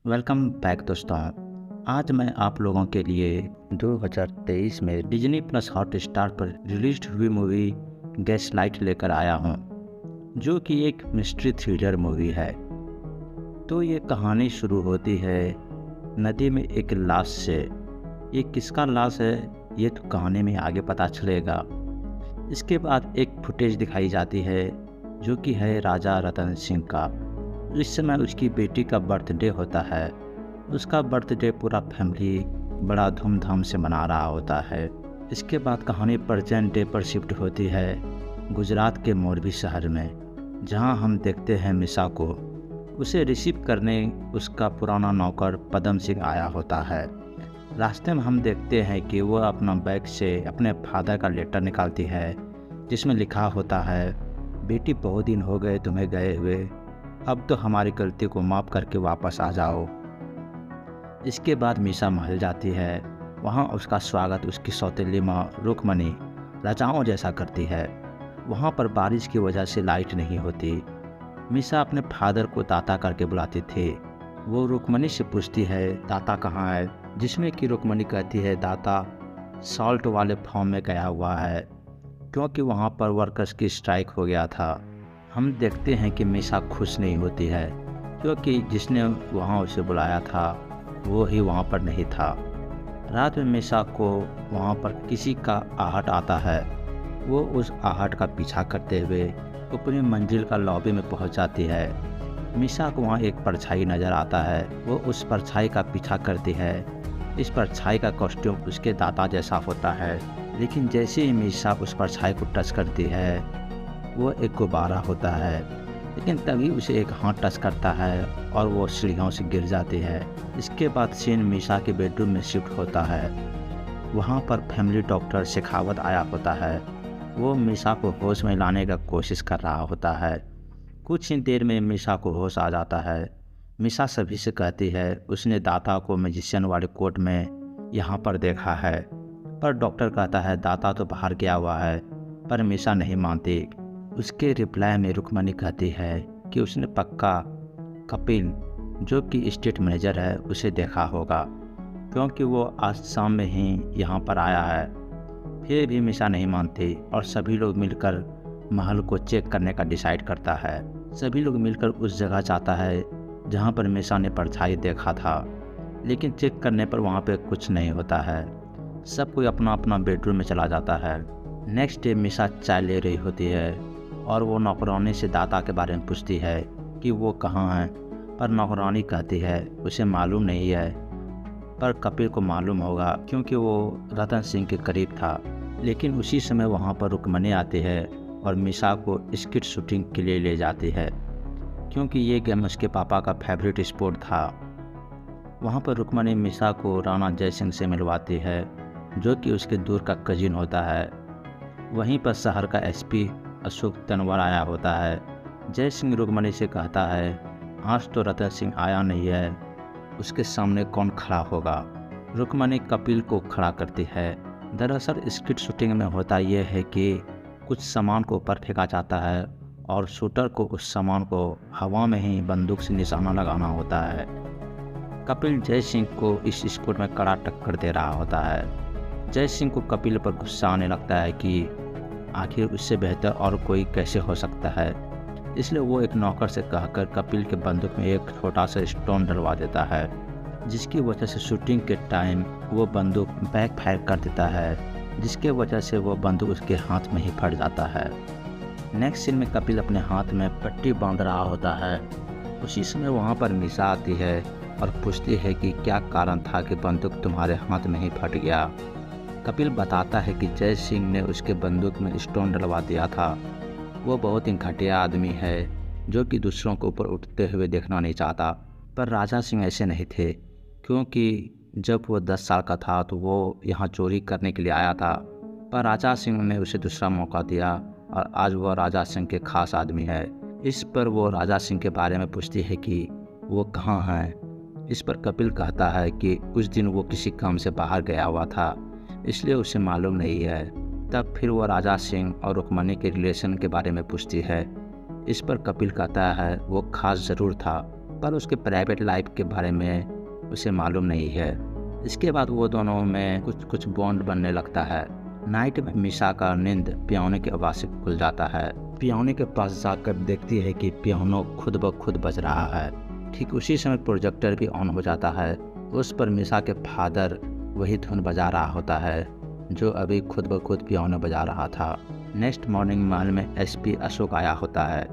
Welcome back दोस्तों। आज मैं आप लोगों के लिए 2023 में डिज्नी प्लस हॉटस्टार पर रिलीज हुई मूवी गैसलाइट लेकर आया हूं, जो कि एक मिस्ट्री थ्रिलर मूवी है। तो ये कहानी शुरू होती है नदी में एक लाश से। ये किसका लाश है ये तो कहानी में आगे पता चलेगा। इसके बाद एक फुटेज दिखाई जाती है जो कि है राजा रतन सिंह का। इस समय उसकी बेटी का बर्थडे होता है। उसका बर्थडे पूरा फैमिली बड़ा धूमधाम से मना रहा होता है। इसके बाद कहानी प्रेजेंट डे पर शिफ्ट होती है गुजरात के मोरबी शहर में, जहां हम देखते हैं मिशा को। उसे रिसीव करने उसका पुराना नौकर पदम सिंह आया होता है। रास्ते में हम देखते हैं कि वह अपना बैग से अपने फादर का लेटर निकालती है, जिसमें लिखा होता है, बेटी बहुत दिन हो गए तुम्हें गए हुए, अब तो हमारी गलती को माफ़ करके वापस आ जाओ। इसके बाद मीसा महल जाती है। वहाँ उसका स्वागत उसकी सौतेली माँ रुक्मणी राजाओं जैसा करती है। वहाँ पर बारिश की वजह से लाइट नहीं होती। मीसा अपने फादर को ताता करके बुलाती थी। वो रुक्मणी से पूछती है दाता कहाँ है, जिसमें कि रुक्मणी कहती है दाता सॉल्ट वाले फॉर्म में गया हुआ है, क्योंकि वहाँ पर वर्कर्स की स्ट्राइक हो गया था। हम देखते हैं कि मीसा खुश नहीं होती है, क्योंकि जिसने वहाँ उसे बुलाया था वो ही वहाँ पर नहीं था। रात में मीसा को वहाँ पर किसी का आहट आता है। वो उस आहट का पीछा करते हुए अपनी मंजिल का लॉबी में पहुँच जाती है। मीसा को वहाँ एक परछाई नज़र आता है। वो उस परछाई का पीछा करती है। इस परछाई का कॉस्ट्यूम उसके दादा जैसा होता है, लेकिन जैसे ही मीसा उस परछाई को टच करती है वो एक गुब्बारा होता है। लेकिन तभी उसे एक हाथ टच करता है और वो सीढ़ियों से गिर जाती है। इसके बाद सीन मीसा के बेडरूम में शिफ्ट होता है। वहाँ पर फैमिली डॉक्टर शेखावत आया होता है। वो मीसा को होश में लाने का कोशिश कर रहा होता है। कुछ ही देर में मीसा को होश आ जाता है। मीसा सभी से कहती है उसने दाता को मैजिशियन वाले कोट में यहाँ पर देखा है, पर डॉक्टर कहता है दाता तो बाहर गया हुआ है, पर मीसा नहीं मानती। उसके रिप्लाई में रुक्मणी कहती है कि उसने पक्का कपिल, जो कि स्टेट मैनेजर है, उसे देखा होगा, क्योंकि वो आज शाम में ही यहाँ पर आया है। फिर भी मीसा नहीं मानती और सभी लोग मिलकर महल को चेक करने का डिसाइड करता है। सभी लोग मिलकर उस जगह जाता है जहाँ पर मीसा ने परछाई देखा था, लेकिन चेक करने पर वहाँ पे कुछ नहीं होता है। सब कोई अपना अपना बेडरूम में चला जाता है। नेक्स्ट डे मीसा चाय ले रही होती है और वो नौकरानी से दाता के बारे में पूछती है कि वो कहाँ है, पर नौकरानी कहती है उसे मालूम नहीं है, पर कपिल को मालूम होगा क्योंकि वो रतन सिंह के करीब था। लेकिन उसी समय वहाँ पर रुक्मणी आती है और मीसा को स्किट शूटिंग के लिए ले जाती है, क्योंकि ये गेम उसके पापा का फेवरेट स्पोर्ट था। वहाँ पर रुक्मणी मीसा को राणा जय सिंह से मिलवाती है, जो कि उसके दूर का कजिन होता है। वहीं पर शहर का एसपी अशोक तनवर आया होता है। जय सिंह रुक्मणी से कहता है आज तो रतन सिंह आया नहीं है, उसके सामने कौन खड़ा होगा। रुक्मणी कपिल को खड़ा करती है। दरअसल स्किट शूटिंग में होता यह है कि कुछ सामान को ऊपर फेंका जाता है और शूटर को उस सामान को हवा में ही बंदूक से निशाना लगाना होता है। कपिल जय सिंह को इस स्पोर्ट में कड़ा टक्कर दे रहा होता है। जय सिंह को कपिल पर गुस्सा आने लगता है कि आखिर उससे बेहतर और कोई कैसे हो सकता है। इसलिए वो एक नौकर से कहकर कपिल के बंदूक में एक छोटा सा स्टोन डलवा देता है, जिसकी वजह से शूटिंग के टाइम वो बंदूक बैक फायर कर देता है, जिसके वजह से वो बंदूक उसके हाथ में ही फट जाता है। नेक्स्ट सीन में कपिल अपने हाथ में पट्टी बांध रहा होता है। उसी समय वहाँ पर मीसा आती है और पूछती है कि क्या कारण था कि बंदूक तुम्हारे हाथ में ही फट गया। कपिल बताता है कि जय सिंह ने उसके बंदूक में स्टोन डलवा दिया था। वो बहुत ही घटिया आदमी है, जो कि दूसरों के ऊपर उठते हुए देखना नहीं चाहता। पर राजा सिंह ऐसे नहीं थे, क्योंकि जब वो 10 साल का था तो वो यहाँ चोरी करने के लिए आया था, पर राजा सिंह ने उसे दूसरा मौका दिया और आज वो राजा सिंह के खास आदमी है। इस पर वो राजा सिंह के बारे में पूछती है कि वो कहाँ है। इस पर कपिल कहता है कि उस दिन वो किसी काम से बाहर गया हुआ था, इसलिए उसे मालूम नहीं है। तब फिर वो राजा सिंह और रुक्मणी के रिलेशन के बारे में पूछती है। इस पर कपिल कहता है वो खास ज़रूर था, पर उसके प्राइवेट लाइफ के बारे में उसे मालूम नहीं है। इसके बाद वो दोनों में कुछ बॉन्ड बनने लगता है। नाइट में मिशा का नींद पियानो की आवाज़ से खुल जाता है। पियानो के पास जाकर देखती है कि पियानो खुद ब खुद बज रहा है। ठीक उसी समय प्रोजेक्टर भी ऑन हो जाता है। उस पर मिशा के फादर वही धुन बजा रहा होता है जो अभी खुद ब खुद पियानो बजा रहा था। नेक्स्ट मॉर्निंग महल में एसपी अशोक आया होता है।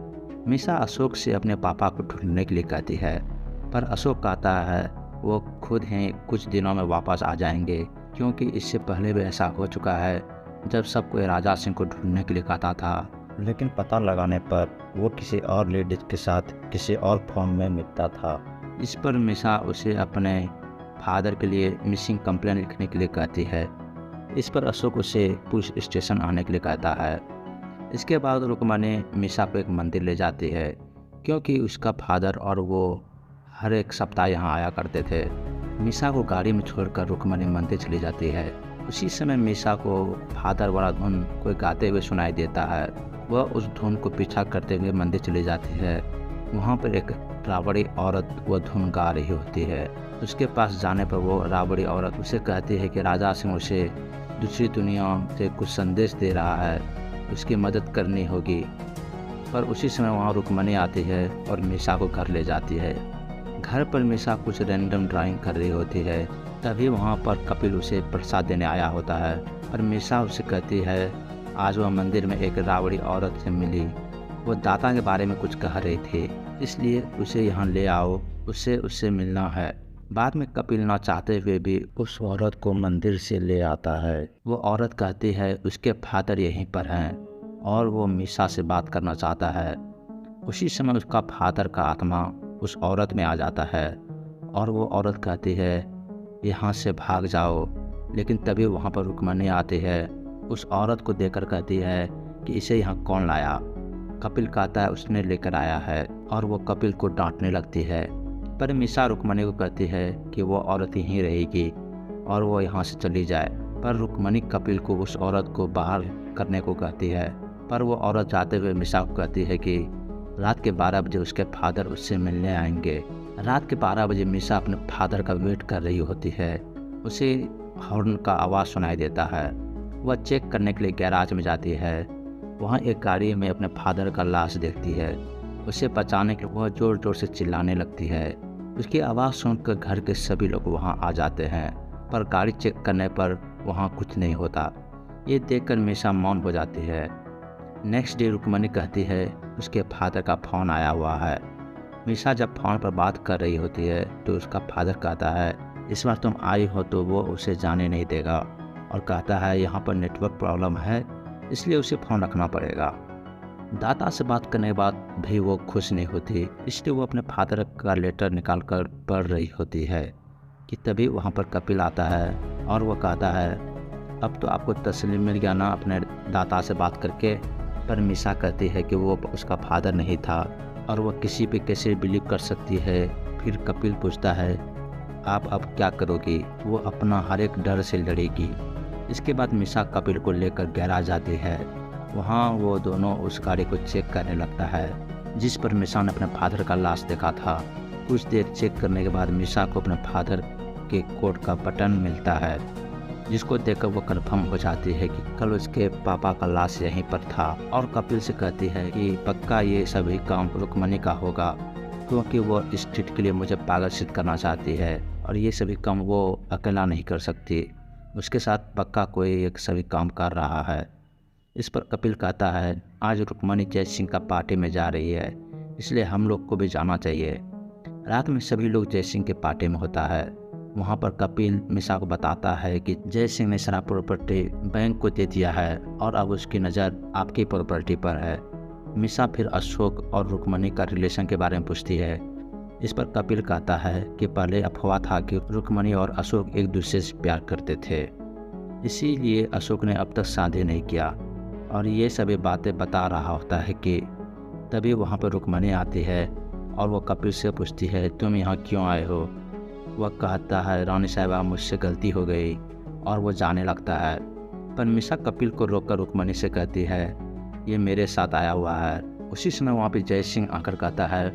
मिशा अशोक से अपने पापा को ढूंढने के लिए कहती है, पर अशोक कहता है वो खुद ही कुछ दिनों में वापस आ जाएंगे, क्योंकि इससे पहले भी ऐसा हो चुका है जब सब कोई राजा सिंह को ढूंढने के लिए कहता था, लेकिन पता लगाने पर वो किसी और लेडीज के साथ किसी और फॉर्म में मिलता था। इस पर मिशा उसे अपने फादर के लिए मिसिंग कंप्लेन लिखने के लिए कहती है। इस पर अशोक उसे पुलिस स्टेशन आने के लिए कहता है। इसके बाद रुक्मणी मिशा को एक मंदिर ले जाती है, क्योंकि उसका फादर और वो हर एक सप्ताह यहाँ आया करते थे। मिशा को गाड़ी में छोड़कर रुक्मणी मंदिर चली जाती है। उसी समय मिशा को फादर वाला धुन कोई गाते हुए सुनाई देता है। वह उस धुन को पीछा करते हुए मंदिर चली जाती है। वहाँ पर एक रावड़ी औरत वह धुन गा रही होती है। उसके पास जाने पर वो रावड़ी औरत उसे कहती है कि राजा सिंह उसे दूसरी दुनिया से कुछ संदेश दे रहा है, उसकी मदद करनी होगी। पर उसी समय वहाँ रुक्मणी आती है और मिशा को घर ले जाती है। घर पर मिशा कुछ रैंडम ड्राइंग कर रही होती है। तभी वहाँ पर कपिल उसे प्रसाद देने आया होता है, पर मिशा उसे कहती है आज वह मंदिर में एक रावड़ी औरत से मिली। वो दाता के बारे में कुछ कह रही थी, इसलिए उसे यहाँ ले आओ, उससे मिलना है। बाद में कपिल ना चाहते हुए भी उस औरत को मंदिर से ले आता है। वो औरत कहती है उसके फादर यहीं पर हैं और वो मिशा से बात करना चाहता है। उसी समय उसका फादर का आत्मा उस औरत में आ जाता है और वो औरत कहती है यहाँ से भाग जाओ। लेकिन तभी वहाँ पर रुक्मणी आती है। उस औरत को देखकर कहती है कि इसे यहाँ कौन लाया। कपिल कहता है उसने लेकर आया है और वो कपिल को डांटने लगती है। पर मिशा रुक्मणी को कहती है कि वो औरत यहीं रहेगी और वो यहाँ से चली जाए। पर रुक्मणी कपिल को उस औरत को बाहर करने को कहती है। पर वो औरत जाते हुए मिशा को कहती है कि रात के 12 बजे उसके फादर उससे मिलने आएंगे। रात के 12 बजे मिशा अपने फादर का वेट कर रही होती है। उसे हॉर्न का आवाज़ सुनाई देता है। वह चेक करने के लिए गैराज में जाती है। वहाँ एक गाड़ी में अपने फादर का लाश देखती है। उसे बचाने के लिए वह ज़ोर ज़ोर से चिल्लाने लगती है। उसकी आवाज़ सुनकर घर के सभी लोग वहाँ आ जाते हैं, पर गाड़ी चेक करने पर वहाँ कुछ नहीं होता। ये देखकर मिशा मौन हो जाती है। नेक्स्ट डे रुक्मणी कहती है उसके फादर का फ़ोन आया हुआ है। मिशा जब फ़ोन पर बात कर रही होती है तो उसका फादर कहता है इस बार तुम आई हो तो वो उसे जाने नहीं देगा और कहता है यहाँ पर नेटवर्क प्रॉब्लम है, इसलिए उसे फ़ोन रखना पड़ेगा। दाता से बात करने के बाद भी वो खुश नहीं होती, इसलिए वो अपने फादर का लेटर निकाल कर पढ़ रही होती है कि तभी वहाँ पर कपिल आता है और वो कहता है अब तो आपको तसल्ली मिल गया ना अपने दाता से बात करके। पर मिशा कहती है कि वो उसका फादर नहीं था और वो किसी पे कैसे बिलीव कर सकती है। फिर कपिल पूछता है आप अब क्या करोगी। वो अपना हर एक डर से लड़ेगी। इसके बाद मिशा कपिल को लेकर गैराज जाती है। वहाँ वो दोनों उस गाड़ी को चेक करने लगता है जिस पर मिशा ने अपने फादर का लाश देखा था। कुछ देर चेक करने के बाद मिशा को अपने फादर के कोट का बटन मिलता है, जिसको देखकर वो कंफर्म हो जाती है कि कल उसके पापा का लाश यहीं पर था। और कपिल से कहती है कि पक्का ये सभी काम रुक्मणी का होगा, क्योंकि वो इस ट्रीट के लिए मुझे पागल सिद्ध करना चाहती है और ये सभी काम वो अकेला नहीं कर सकती, उसके साथ पक्का कोई एक सभी काम कर रहा है। इस पर कपिल कहता है आज रुक्मणी जय सिंह का पार्टी में जा रही है, इसलिए हम लोग को भी जाना चाहिए। रात में सभी लोग जय सिंह के पार्टी में होता है। वहाँ पर कपिल मिशा को बताता है कि जय सिंह ने सारा प्रॉपर्टी बैंक को दे दिया है और अब उसकी नज़र आपकी प्रॉपर्टी पर है। मिशा फिर अशोक और रुक्मणी का रिलेशन के बारे में पूछती है। इस पर कपिल कहता है कि पहले अफवाह था कि रुक्मणी और अशोक एक दूसरे से प्यार करते थे, इसीलिए अशोक ने अब तक शादी नहीं किया। और ये सभी बातें बता रहा होता है कि तभी वहाँ पर रुक्मणी आती है और वो कपिल से पूछती है तुम यहाँ क्यों आए हो। वह कहता है रानी साहिबा मुझसे गलती हो गई और वो जाने लगता है। पर मिशा कपिल को रोककर रुक्मणी से कहती है ये मेरे साथ आया हुआ है। उसी समय वहाँ पे जय सिंह आकर कहता है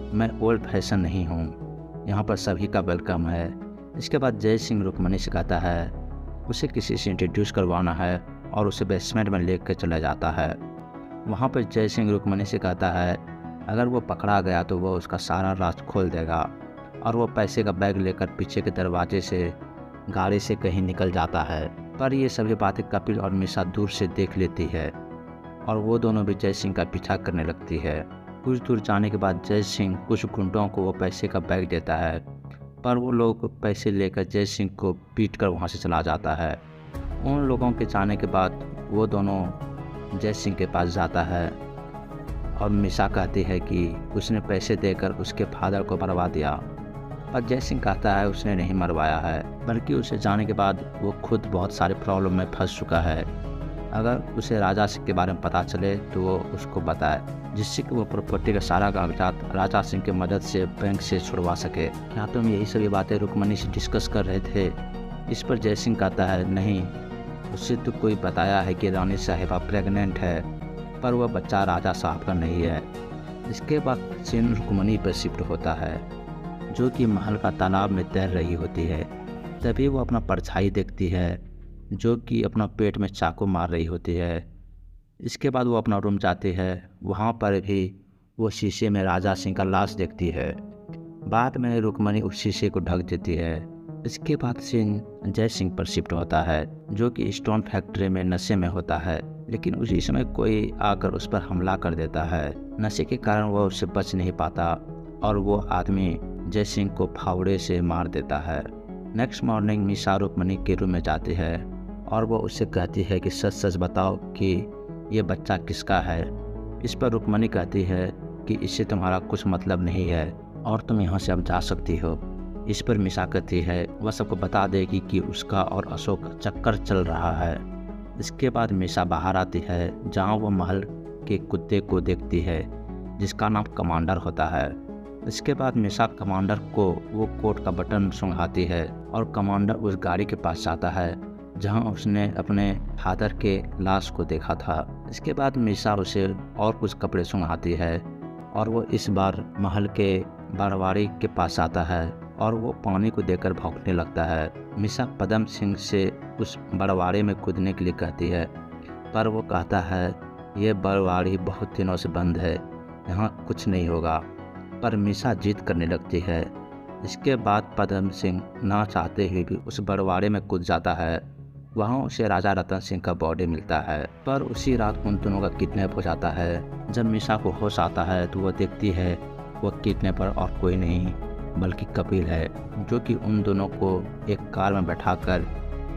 मैं ओल्ड फैशन नहीं हूँ, यहाँ पर सभी का वेलकम है। इसके बाद जय सिंह रुक्मणी से कहता है उसे किसी से इंट्रोड्यूस करवाना है और उसे बेसमेंट में लेकर चला जाता है। वहाँ पर जय सिंह रुक्मणी से कहता है अगर वो पकड़ा गया तो वो उसका सारा राज खोल देगा, और वो पैसे का बैग लेकर पीछे के दरवाजे से गाड़ी से कहीं निकल जाता है। पर ये सभी बातें कपिल और मिशा दूर से देख लेती है और वो दोनों भी जय सिंह का पीछा करने लगती है। कुछ दूर जाने के बाद जय सिंह कुछ गुंडों को वो पैसे का बैग देता है, पर वो लोग पैसे लेकर जय सिंह को पीट कर वहाँ से चला जाता है। उन लोगों के जाने के बाद वो दोनों जय सिंह के पास जाता है और मिशा कहती है कि उसने पैसे देकर उसके फादर को मरवा दिया, पर जय सिंह कहता है उसने नहीं मरवाया है, बल्कि उसे जाने के बाद वो खुद बहुत सारे प्रॉब्लम में फंस चुका है। अगर उसे राजा सिंह के बारे में पता चले तो वो उसको बताए, जिससे कि वो प्रॉपर्टी का सारा कागजात राजा सिंह की मदद से बैंक से छुड़वा सके। क्या तुम यही सभी बातें रुक्मणी से डिस्कस कर रहे थे? इस पर जय सिंह कहता है नहीं, उससे तो कोई बताया है कि रानी साहिबा प्रेग्नेंट है, पर वह बच्चा राजा साहब का नहीं है। इसके बाद सीन रुक्मणी पर शिफ्ट होता है, जो कि महल का तालाब में तैर रही होती है। तभी वो अपना परछाई देखती है, जो कि अपना पेट में चाकू मार रही होती है। इसके बाद वो अपना रूम जाती है। वहाँ पर भी वो शीशे में राजा सिंह का लाश देखती है। बाद में रुक्मणी उस शीशे को ढक देती है। इसके बाद सीन जय सिंह पर शिफ्ट होता है, जो कि स्टोन फैक्ट्री में नशे में होता है, लेकिन उसी समय कोई आकर उस पर हमला कर देता है। नशे के कारण वो उससे बच नहीं पाता और वो आदमी जय सिंह को फावड़े से मार देता है। नेक्स्ट मॉर्निंग मिशा रुक्मणी के रूम में जाती है और वो उससे कहती है कि सच सच बताओ कि ये बच्चा किसका है। इस पर रुक्मणी कहती है कि इससे तुम्हारा कुछ मतलब नहीं है और तुम यहाँ से अब जा सकती हो। इस पर मिशा कहती है वह सबको बता देगी कि उसका और अशोक का चक्कर चल रहा है। इसके बाद मिशा बाहर आती है, जहाँ वो महल के कुत्ते को देखती है जिसका नाम कमांडर होता है। इसके बाद मिशा कमांडर को वो कोट का बटन सुंघाती है और कमांडर उस गाड़ी के पास जाता है जहां उसने अपने फादर के लाश को देखा था। इसके बाद मिशा उसे और कुछ कपड़े सुंघाती है और वो इस बार महल के बड़वाड़ी के पास आता है और वो पानी को देखकर भौंकने लगता है। मिशा पदम सिंह से उस बड़वाड़ी में कूदने के लिए कहती है, पर वो कहता है ये बड़वाड़ी बहुत दिनों से बंद है, यहाँ कुछ नहीं होगा। पर मिशा जिद करने लगती है। इसके बाद पदम सिंह ना चाहते हुए भी उस बड़वाड़े में कूद जाता है। वहाँ उसे राजा रतन सिंह का बॉडी मिलता है, पर उसी रात उन दोनों का किडनैप हो जाता है। जब मिशा को होश आता है तो वह देखती है वह किडनैपर और कोई नहीं बल्कि कपिल है, जो कि उन दोनों को एक कार में बैठाकर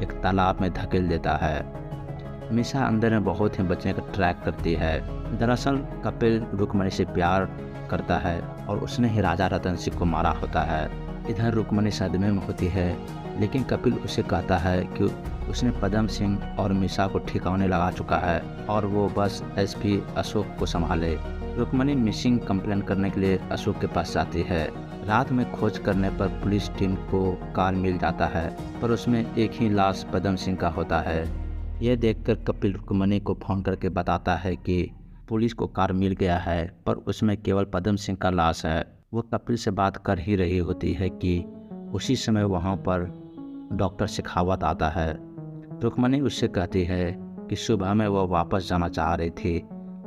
एक तालाब में धकेल देता है। मिशा अंदर में बहुत ही बचने का ट्रैक करती है। दरअसल कपिल रुक्मणी से प्यार करता है और उसने ही राजा रतन सिंह को मारा होता है। इधर रुक्मणी सदमे में होती है, लेकिन कपिल उसे कहता है कि उसने पदम सिंह और मिशा को ठिकाने लगा चुका है और वो बस एसपी अशोक को संभाले। रुक्मणी मिसिंग कंप्लेन करने के लिए अशोक के पास जाती है। रात में खोज करने पर पुलिस टीम को कार मिल जाता है, पर उसमें एक ही लाश पदम सिंह का होता है। यह देखकर कपिल रुक्मणी को फोन करके बताता है कि पुलिस को कार मिल गया है, पर उसमें केवल पदम सिंह का लाश है। वो कपिल से बात कर ही रही होती है कि उसी समय वहाँ पर डॉक्टर शेखावत आता है। रुक्मणी उससे कहती है कि सुबह में वो वापस जाना चाह रही थी,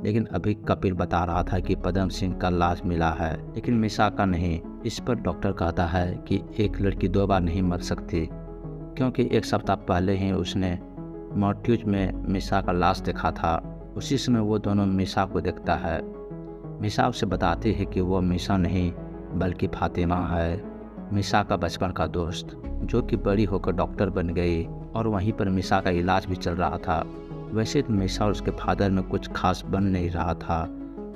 लेकिन अभी कपिल बता रहा था कि पदम सिंह का लाश मिला है, लेकिन मिशा का नहीं। इस पर डॉक्टर कहता है कि एक लड़की 2 बार नहीं मर सकती, क्योंकि 1 सप्ताह पहले ही उसने मॉर्ट्यूज में मिशा का लाश देखा था। उसी समय वो दोनों मिशा को देखता है। मिशा उसे बताती है कि वो मिशा नहीं बल्कि फातिमा है, मिशा का बचपन का दोस्त, जो कि बड़ी होकर डॉक्टर बन गई और वहीं पर मिशा का इलाज भी चल रहा था। वैसे तो मिशा और उसके फादर में कुछ खास बन नहीं रहा था,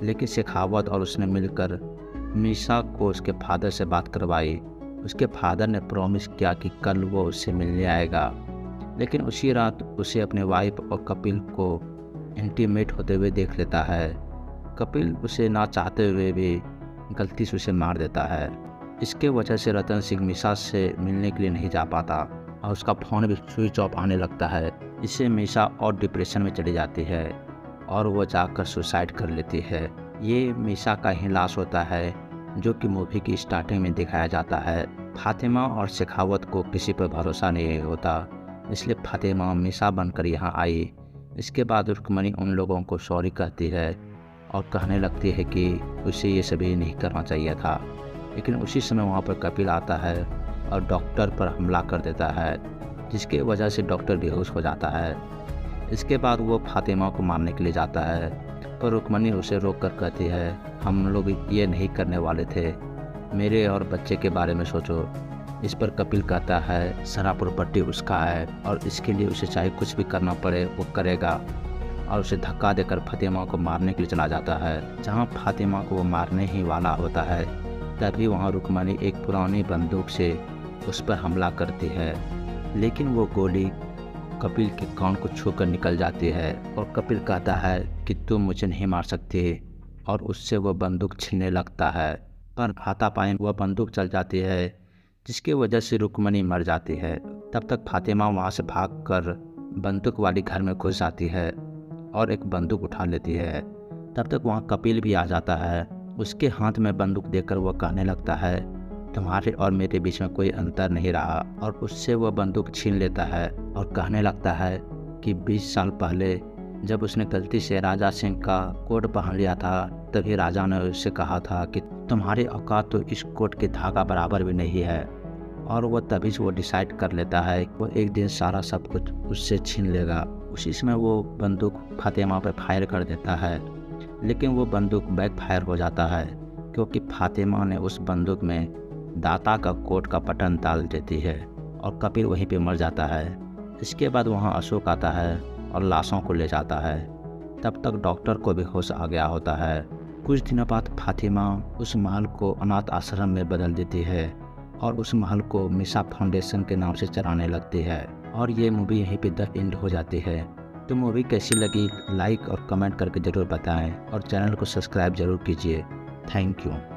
लेकिन शेखावत और उसने मिलकर मिशा को उसके फादर से बात करवाई। उसके फादर ने प्रॉमिस किया कि कल वो उससे मिलने आएगा, लेकिन उसी रात उसे अपने वाइफ और कपिल को इंटीमेट होते हुए देख लेता है। कपिल उसे ना चाहते हुए भी गलती से उसे मार देता है। इसके वजह से रतन सिंह मिशा से मिलने के लिए नहीं जा पाता और उसका फ़ोन भी स्विच ऑफ आने लगता है। इससे मिशा और डिप्रेशन में चली जाती है और वो जाकर सुसाइड कर लेती है। ये मिशा का ही लाश होता है, जो कि मूवी की स्टार्टिंग में दिखाया जाता है। फातिमा और शेखावत को किसी पर भरोसा नहीं होता, इसलिए फातिमा मिसा बनकर यहाँ आई। इसके बाद रुक्मणी उन लोगों को सॉरी कहती है और कहने लगती है कि उसे ये सभी नहीं करना चाहिए था। लेकिन उसी समय वहाँ पर कपिल आता है और डॉक्टर पर हमला कर देता है, जिसके वजह से डॉक्टर बेहोश हो जाता है। इसके बाद वो फातिमा को मारने के लिए जाता है, पर रुक्मणी उसे रोक कर कहती है, हम लोग ये नहीं करने वाले थे, मेरे और बच्चे के बारे में सोचो। इस पर कपिल कहता है सारा प्रॉपर्टी उसका है और इसके लिए उसे चाहे कुछ भी करना पड़े वो करेगा, और उसे धक्का देकर फातिमा को मारने के लिए चला जाता है। जहाँ फातिमा को वो मारने ही वाला होता है, तभी वहाँ रुक्मणी एक पुरानी बंदूक से उस पर हमला करती है, लेकिन वो गोली कपिल के कान को छूकर निकल जाती है और कपिल कहता है कि तुम मुझे नहीं मार सकती, और उससे वो बंदूक छीनने लगता है। पर हाथापाई वह बंदूक चल जाती है, जिसकी वजह से रुक्मणी मर जाती है। तब तक फातिमा वहाँ से भागकर बंदूक वाली घर में घुस जाती है और एक बंदूक उठा लेती है। तब तक वहाँ कपिल भी आ जाता है। उसके हाथ में बंदूक देकर वह कहने लगता है तुम्हारे और मेरे बीच में कोई अंतर नहीं रहा, और उससे वह बंदूक छीन लेता है और कहने लगता है कि 20 साल पहले जब उसने गलती से राजा सिंह का कोट पहन लिया था, तभी राजा ने उससे कहा था कि तुम्हारी औकात तो इस कोट के धागा बराबर भी नहीं है। और वह तभी से वो डिसाइड कर लेता है कि वो एक दिन सारा सब कुछ उससे छीन लेगा। उसी समय वो बंदूक फातिमा पर फायर कर देता है, लेकिन वो बंदूक बैक फायर हो जाता है, क्योंकि फातिमा ने उस बंदूक में दाता का कोट का बटन डाल देती है और कपिल वहीं पे मर जाता है। इसके बाद वहाँ अशोक आता है और लाशों को ले जाता है। तब तक डॉक्टर को भी होश आ गया होता है। कुछ दिनों बाद फातिमा उस महल को अनाथ आश्रम में बदल देती है और उस महल को मिसा फाउंडेशन के नाम से चलाने लगती है, और ये मूवी यहीं पे द एंड हो जाती है। तो मूवी कैसी लगी लाइक और कमेंट करके ज़रूर बताएं, और चैनल को सब्सक्राइब ज़रूर कीजिए। Thank you.